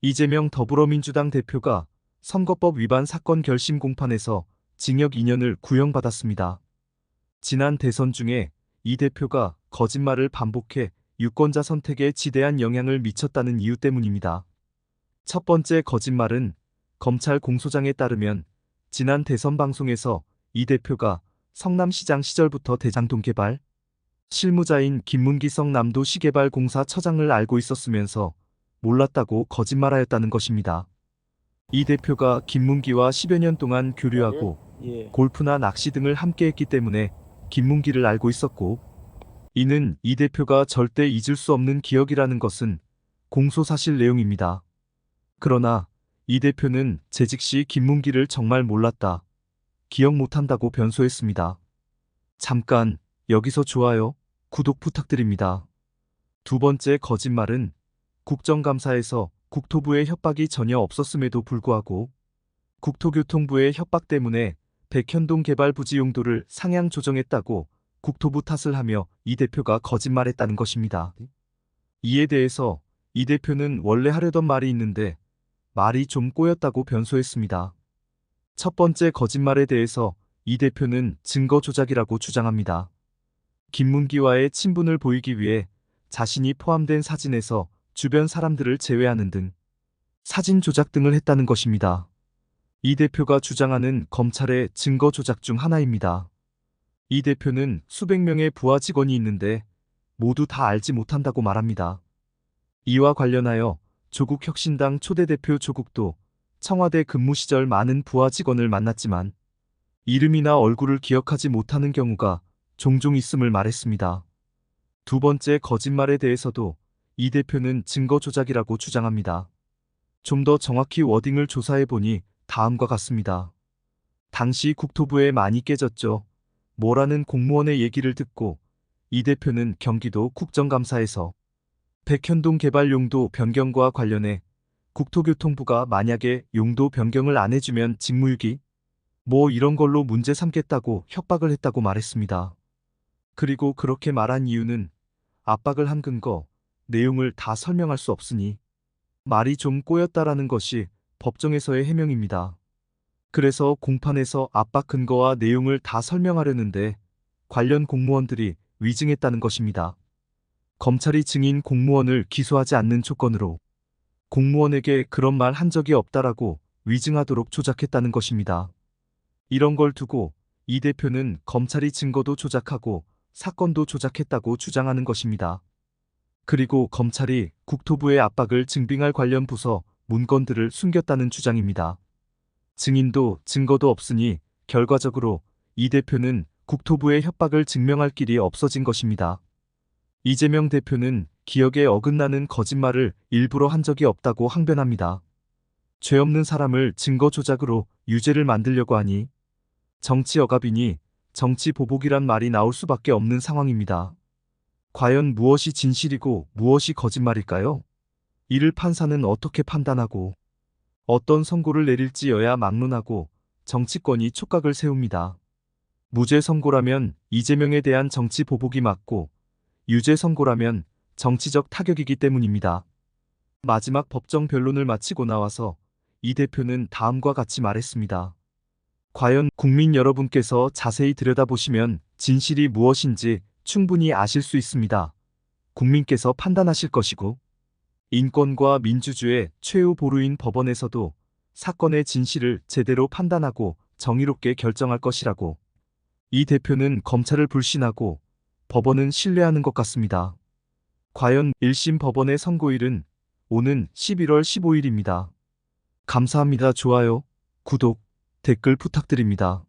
이재명 더불어민주당 대표가 선거법 위반 사건 결심 공판에서 징역 2년을 구형받았습니다. 지난 대선 중에 이 대표가 거짓말을 반복해 유권자 선택에 지대한 영향을 미쳤다는 이유 때문입니다. 첫 번째 거짓말은 검찰 공소장에 따르면 지난 대선 방송에서 이 대표가 성남시장 시절부터 대장동 개발 실무자인 김문기 성남도시개발공사 처장을 알고 있었으면서 몰랐다고 거짓말하였다는 것입니다. 이 대표가 김문기와 10여 년 동안 교류하고 골프나 낚시 등을 함께했기 때문에 김문기를 알고 있었고, 이는 이 대표가 절대 잊을 수 없는 기억이라는 것은 공소사실 내용입니다. 그러나 이 대표는 재직 시 김문기를 정말 몰랐다, 기억 못한다고 변소했습니다. 잠깐 여기서 좋아요, 구독 부탁드립니다. 두 번째 거짓말은 국정감사에서 국토부의 협박이 전혀 없었음에도 불구하고 국토교통부의 협박 때문에 백현동 개발 부지 용도를 상향 조정했다고 국토부 탓을 하며 이 대표가 거짓말했다는 것입니다. 이에 대해서 이 대표는 원래 하려던 말이 있는데 말이 좀 꼬였다고 변소했습니다. 첫 번째 거짓말에 대해서 이 대표는 증거 조작이라고 주장합니다. 김문기와의 친분을 보이기 위해 자신이 포함된 사진에서 주변 사람들을 제외하는 등 사진 조작 등을 했다는 것입니다. 이 대표가 주장하는 검찰의 증거 조작 중 하나입니다. 이 대표는 수백 명의 부하 직원이 있는데 모두 다 알지 못한다고 말합니다. 이와 관련하여 조국혁신당 초대 대표 조국도 청와대 근무 시절 많은 부하 직원을 만났지만 이름이나 얼굴을 기억하지 못하는 경우가 종종 있음을 말했습니다. 두 번째 거짓말에 대해서도 이 대표는 증거 조작이라고 주장합니다. 좀 더 정확히 워딩을 조사해보니 다음과 같습니다. 당시 국토부에 많이 깨졌죠. 뭐라는 공무원의 얘기를 듣고 이 대표는 경기도 국정감사에서 백현동 개발 용도 변경과 관련해 국토교통부가 만약에 용도 변경을 안 해주면 직무유기? 뭐 이런 걸로 문제 삼겠다고 협박을 했다고 말했습니다. 그리고 그렇게 말한 이유는 압박을 한 근거, 내용을 다 설명할 수 없으니 말이 좀 꼬였다라는 것이 법정에서의 해명입니다. 그래서 공판에서 압박 근거와 내용을 다 설명하려는데 관련 공무원들이 위증했다는 것입니다. 검찰이 증인 공무원을 기소하지 않는 조건으로 공무원에게 그런 말 한 적이 없다라고 위증하도록 조작했다는 것입니다. 이런 걸 두고 이 대표는 검찰이 증거도 조작하고 사건도 조작했다고 주장하는 것입니다. 그리고 검찰이 국토부의 압박을 증빙할 관련 부서 문건들을 숨겼다는 주장입니다. 증인도 증거도 없으니 결과적으로 이 대표는 국토부의 협박을 증명할 길이 없어진 것입니다. 이재명 대표는 기억에 어긋나는 거짓말을 일부러 한 적이 없다고 항변합니다. 죄 없는 사람을 증거 조작으로 유죄를 만들려고 하니 정치 억압이니 정치 보복이란 말이 나올 수밖에 없는 상황입니다. 과연 무엇이 진실이고 무엇이 거짓말일까요? 이를 판사는 어떻게 판단하고 어떤 선고를 내릴지 여야 막론하고 정치권이 촉각을 세웁니다. 무죄 선고라면 이재명에 대한 정치 보복이 맞고 유죄 선고라면 정치적 타격이기 때문입니다. 마지막 법정 변론을 마치고 나와서 이 대표는 다음과 같이 말했습니다. 과연 국민 여러분께서 자세히 들여다보시면 진실이 무엇인지 충분히 아실 수 있습니다. 국민께서 판단하실 것이고 인권과 민주주의 최후 보루인 법원에서도 사건의 진실을 제대로 판단하고 정의롭게 결정할 것이라고. 이 대표는 검찰을 불신하고 법원은 신뢰하는 것 같습니다. 과연 1심 법원의 선고일은 오는 11월 15일입니다. 감사합니다. 좋아요, 구독, 댓글 부탁드립니다.